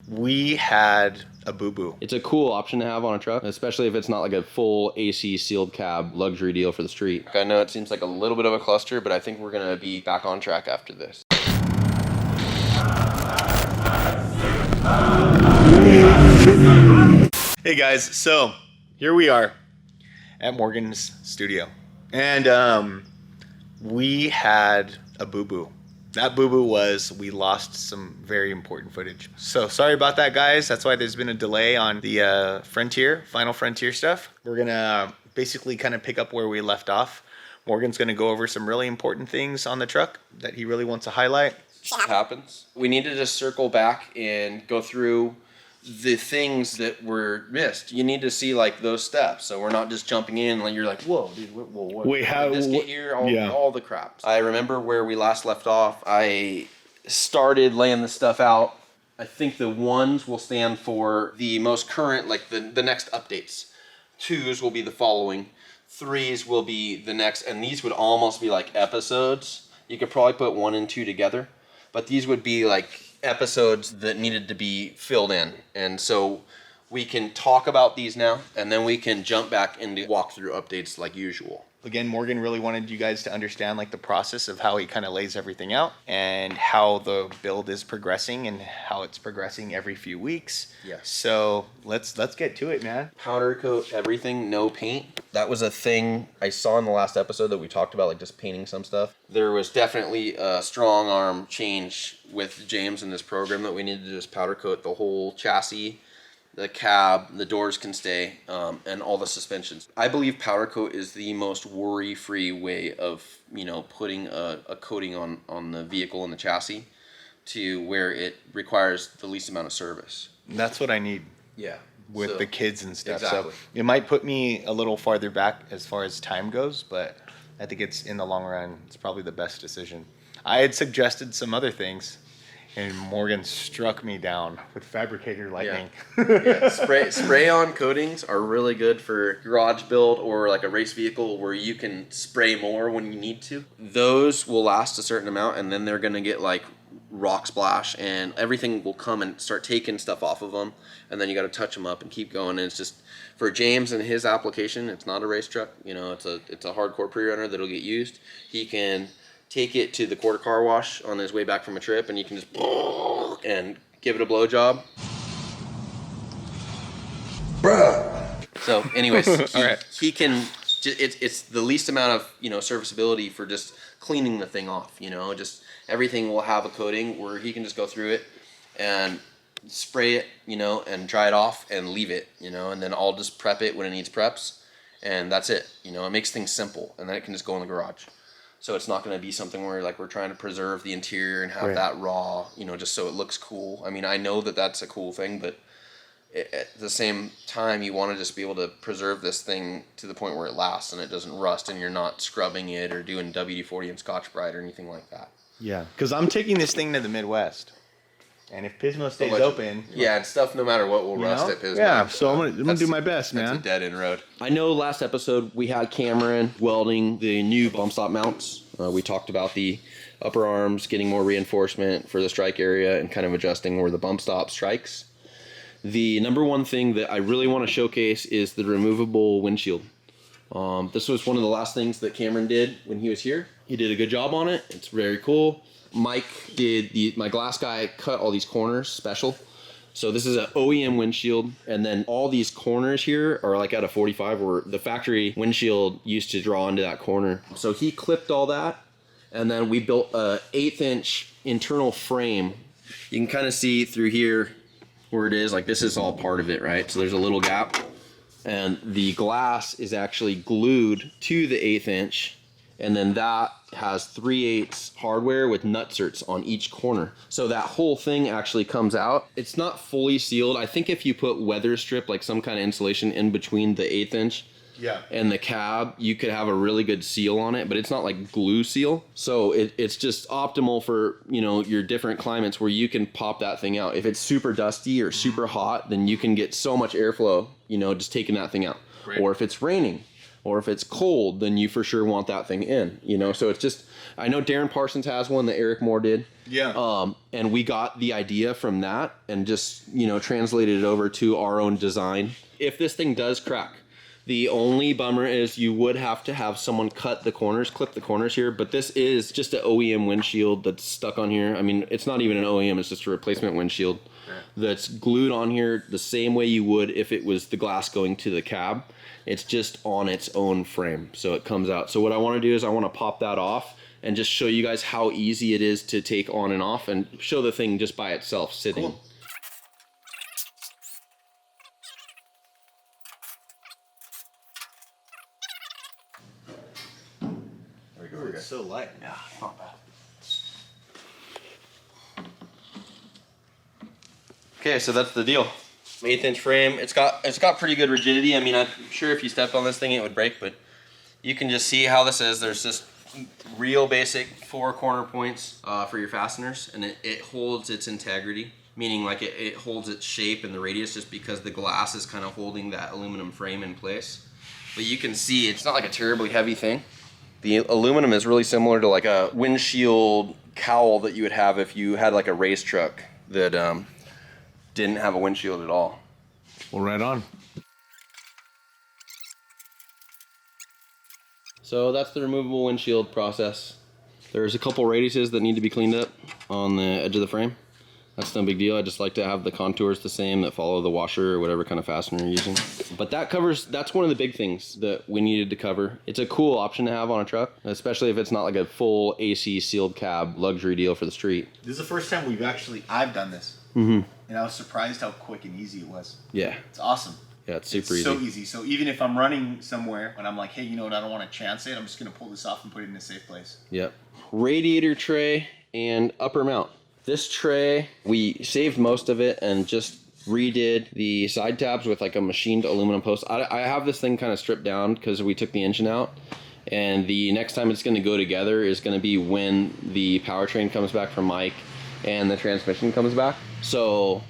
we had a boo-boo. It's a cool option to have on a truck, especially if it's not like a full AC sealed cab luxury deal for the street. I know it seems like a little bit of a cluster, but I think we're gonna be back on track after this. Hey guys, so here we are at Morgan's studio, and we had a boo-boo. That boo-boo was we lost some very important footage. So sorry about that, guys. That's why there's been a delay on the Final Frontier stuff. We're gonna basically kind of pick up where we left off. Morgan's gonna go over some really important things on the truck that he really wants to highlight. It happens. We need to just circle back and go through the things that were missed. You need to see like those steps, so we're not just jumping in and you're like, whoa, dude, what Wait, how did this get here? All the crap. I remember where we last left off. I started laying this stuff out. I think the ones will stand for the most current, like the next updates. 2s will be the following. 3s will be the next, and these would almost be like episodes. You could probably put 1 and 2 together, but these would be like episodes that needed to be filled in. And so we can talk about these now, and then we can jump back into walkthrough updates like usual. Again, Morgan really wanted you guys to understand like the process of how he kind of lays everything out and how the build is progressing and how it's progressing every few weeks. Yes. So let's get to it, man. Powder coat everything, no paint. That was a thing I saw in the last episode that we talked about, like just painting some stuff. There was definitely a strong arm change with James in this program that we needed to just powder coat the whole chassis, the cab, the doors can stay, and all the suspensions. I believe powder coat is the most worry-free way of, putting a coating on the vehicle and the chassis to where it requires the least amount of service. That's what I need. Yeah. With the kids and stuff. Exactly. So it might put me a little farther back as far as time goes, but I think it's in the long run, it's probably the best decision. I had suggested some other things, and Morgan struck me down with fabricator lightning. Yeah. Spray-on coatings are really good for garage build or like a race vehicle where you can spray more when you need to. Those will last a certain amount, and then they're going to get like rock splash, and everything will come and start taking stuff off of them, and then you got to touch them up and keep going. And it's just for James and his application, it's not a race truck. It's a hardcore pre-runner that'll get used. He can take it to the quarter car wash on his way back from a trip, and you can just and give it a blow job. Bruh. So, anyways, he can. It's the least amount of serviceability for just cleaning the thing off. Just everything will have a coating where he can just go through it and spray it, and dry it off and leave it, and then I'll just prep it when it needs preps, and that's it. It makes things simple, and then it can just go in the garage. So it's not going to be something where like we're trying to preserve the interior and have that raw, just so it looks cool. I mean, I know that that's a cool thing, but at the same time, you want to just be able to preserve this thing to the point where it lasts and it doesn't rust, and you're not scrubbing it or doing WD-40 and Scotch-Brite or anything like that. Yeah, because I'm taking this thing to the Midwest, and if Pismo stays open, and stuff no matter what will rust at Pismo. Yeah, so I'm gonna do my best, man. That's a dead end road. I know last episode we had Cameron welding the new bump stop mounts. We talked about the upper arms getting more reinforcement for the strike area and kind of adjusting where the bump stop strikes. The number one thing that I really want to showcase is the removable windshield. This was one of the last things that Cameron did when he was here. He did a good job on it. It's very cool. Mike did my glass guy cut all these corners special. So this is an OEM windshield, and then all these corners here are like at a 45 where the factory windshield used to draw into that corner. So he clipped all that, and then we built a 1/8" internal frame. You can kind of see through here where it is, like this is all part of it, right? So there's a little gap, and the glass is actually glued to the 1/8", and then that has 3/8 hardware with nutserts on each corner. So that whole thing actually comes out. It's not fully sealed. I think if you put weather strip, like some kind of insulation in between the 1/8" and the cab, you could have a really good seal on it, but it's not like glue seal. So it's just optimal for, your different climates where you can pop that thing out. If it's super dusty or super hot, then you can get so much airflow, just taking that thing out. Great. Or if it's raining, Or if it's cold, then you for sure want that thing in, you know? So it's just, I know Darren Parsons has one that Eric Moore did. Yeah. And we got the idea from that and just, you know, translated it over to our own design. If this thing does crack, the only bummer is you would have to have someone cut the corners, clip the corners here, but this is just an OEM windshield that's stuck on here. I mean, it's not even an OEM, it's just a replacement windshield that's glued on here the same way you would if it was the glass going to the cab. It's just on its own frame, so it comes out. So what I want to do is I want to pop that off and just show you guys how easy it is to take on and off and show the thing just by itself sitting. Cool. It's so light. Yeah, not bad. Okay, so that's the deal. 1/8" frame. It's got pretty good rigidity. I mean, I'm sure if you stepped on this thing, it would break, but you can just see how this is. There's just real basic 4 corner points for your fasteners, and it holds its integrity, meaning like it holds its shape and the radius just because the glass is kind of holding that aluminum frame in place. But you can see it's not like a terribly heavy thing. The aluminum is really similar to like a windshield cowl that you would have if you had like a race truck that didn't have a windshield at all. Well, right on. So that's the removable windshield process. There's a couple radiuses that need to be cleaned up on the edge of the frame. That's no big deal. I just like to have the contours the same that follow the washer or whatever kind of fastener you're using. But that's one of the big things that we needed to cover. It's a cool option to have on a truck, especially if it's not like a full AC sealed cab luxury deal for the street. This is the first time I've done this. Mm-hmm. And I was surprised how quick and easy it was. Yeah. It's awesome. Yeah, it's super easy. So easy. So even if I'm running somewhere and I'm like, hey, you know what, I don't want to chance it, I'm just going to pull this off and put it in a safe place. Yep. Radiator tray and upper mount. This tray, we saved most of it and just redid the side tabs with like a machined aluminum post. I have this thing kind of stripped down because we took the engine out. And the next time it's going to go together is going to be when the powertrain comes back from Mike and the transmission comes back. So,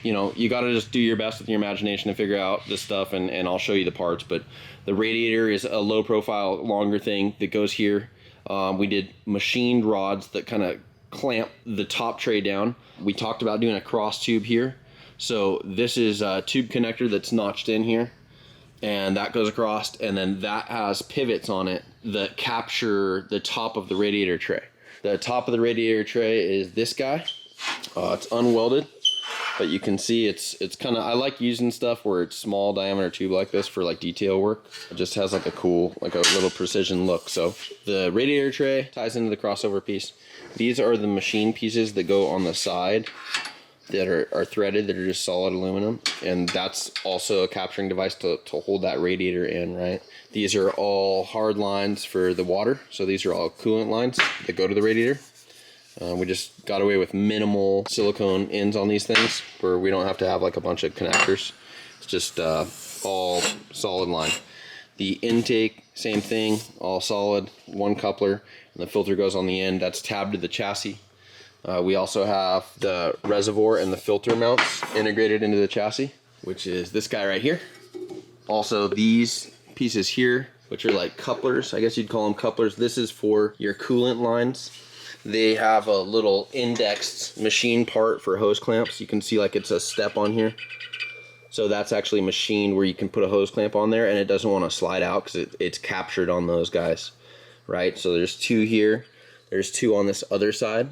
you know, you got to just do your best with your imagination to figure out this stuff, and I'll show you the parts. But the radiator is a low profile, longer thing that goes here. We did machined rods that kind of clamp the top tray down. We talked about doing a cross tube here. So this is a tube connector that's notched in here, and that goes across, and then that has pivots on it that capture the top of the radiator tray. The top of the radiator tray is this guy. It's unwelded, but you can see it's kind of, I like using stuff where it's small diameter tube like this for like detail work. It just has like a cool, like a little precision look. So the radiator tray ties into the crossover piece. These are the machine pieces that go on the side that are threaded, that are just solid aluminum, and that's also a capturing device to hold that radiator in, right? These are all hard lines for the water, so these are all coolant lines that go to the radiator. We just got away with minimal silicone ends on these things where we don't have to have like a bunch of connectors. It's just all solid line. The intake, same thing, all solid, one coupler, and the filter goes on the end. That's tabbed to the chassis. We also have the reservoir and the filter mounts integrated into the chassis, which is this guy right here. Also these pieces here, which are like couplers, I guess you'd call them couplers. This is for your coolant lines. They have a little indexed machine part for hose clamps. You can see like it's a step on here. So that's actually machined where you can put a hose clamp on there and it doesn't want to slide out because it's captured on those guys, right? So there's 2 here. There's 2 on this other side.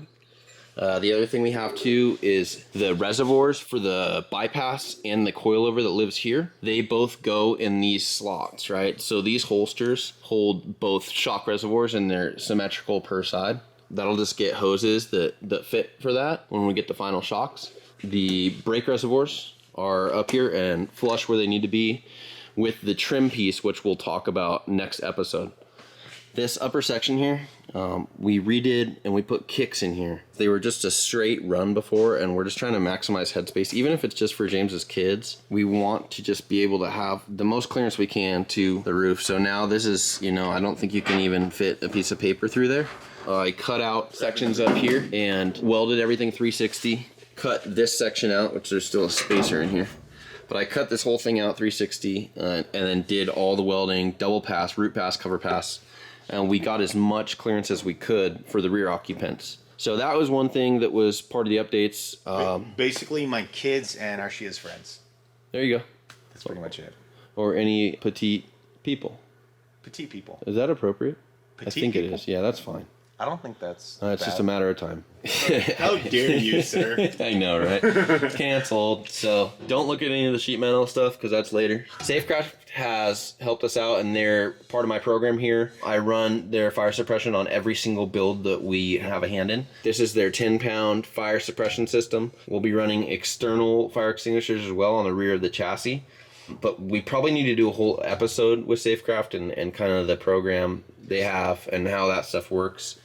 The other thing we have too is the reservoirs for the bypass and the coilover that lives here. They both go in these slots, right? So these holsters hold both shock reservoirs and they're symmetrical per side. That'll just get hoses that fit for that when we get the final shocks. The brake reservoirs are up here and flush where they need to be with the trim piece, which we'll talk about next episode. This upper section here, we redid and we put kicks in here. They were just a straight run before, and we're just trying to maximize headspace. Even if it's just for James's kids, we want to just be able to have the most clearance we can to the roof. So now this is, you know, I don't think you can even fit a piece of paper through there. I cut out sections up here and welded everything 360. Cut this section out, which there's still a spacer in here. But I cut this whole thing out 360 and then did all the welding, double pass, root pass, cover pass. And we got as much clearance as we could for the rear occupants. So that was one thing that was part of the updates. Basically, my kids and Arshia's friends. There you go. That's pretty much it. Or any petite people. Petite people. Is that appropriate? Petite I think people? it is. Yeah, that's fine. I don't think that's It's just a matter of time. How dare you, sir? I know, right? Canceled. So don't look at any of the sheet metal stuff because that's later. Safecraft has helped us out and they're part of my program here. I run their fire suppression on every single build that we have a hand in. This is their 10-pound fire suppression system. We'll be running external fire extinguishers as well on the rear of the chassis. But we probably need to do a whole episode with Safecraft and kind of the program they have and how that stuff works.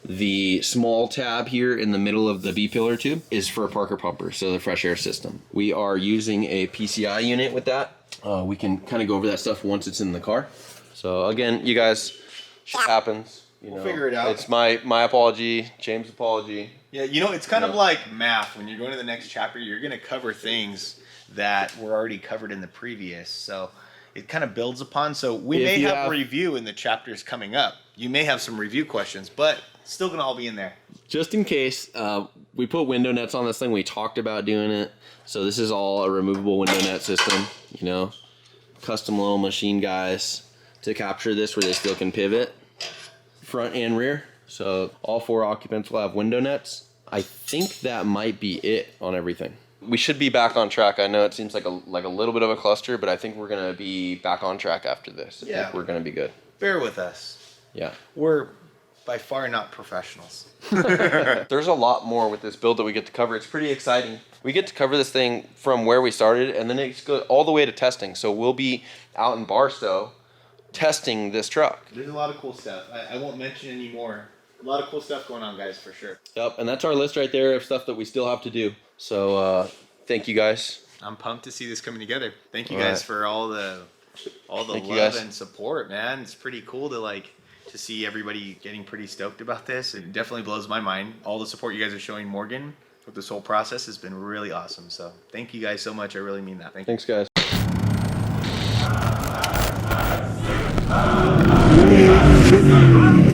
The small tab here in the middle of the B-pillar tube is for a Parker pumper, so the fresh air system. We are using a PCI unit with that. We can kind of go over that stuff once it's in the car. So again, you guys, shit happens. We'll figure it out. It's my apology, James' apology. Yeah, it's kind of like math. When you're going to the next chapter, you're going to cover things that were already covered in the previous. So it kind of builds upon. So we may have review in the chapters coming up. You may have some review questions, but still going to all be in there. Just in case, we put window nets on this thing. We talked about doing it. So this is all a removable window net system, custom little machine guys to capture this where they still can pivot front and rear. So all 4 occupants will have window nets. I think that might be it on everything. We should be back on track. I know it seems like a little bit of a cluster, but I think we're going to be back on track after this. I think we're going to be good. Bear with us. Yeah. We're by far not professionals. There's a lot more with this build that we get to cover. It's pretty exciting. We get to cover this thing from where we started, and then it goes all the way to testing. So we'll be out in Barstow testing this truck. There's a lot of cool stuff. I won't mention any more. A lot of cool stuff going on, guys, for sure. Yep, and that's our list right there of stuff that we still have to do. So thank you guys. I'm pumped to see this coming together. Thank you guys for all the love and support, man. It's pretty cool to see everybody getting pretty stoked about this. It definitely blows my mind. All the support you guys are showing Morgan with this whole process has been really awesome. So thank you guys so much. I really mean that. Thanks, guys.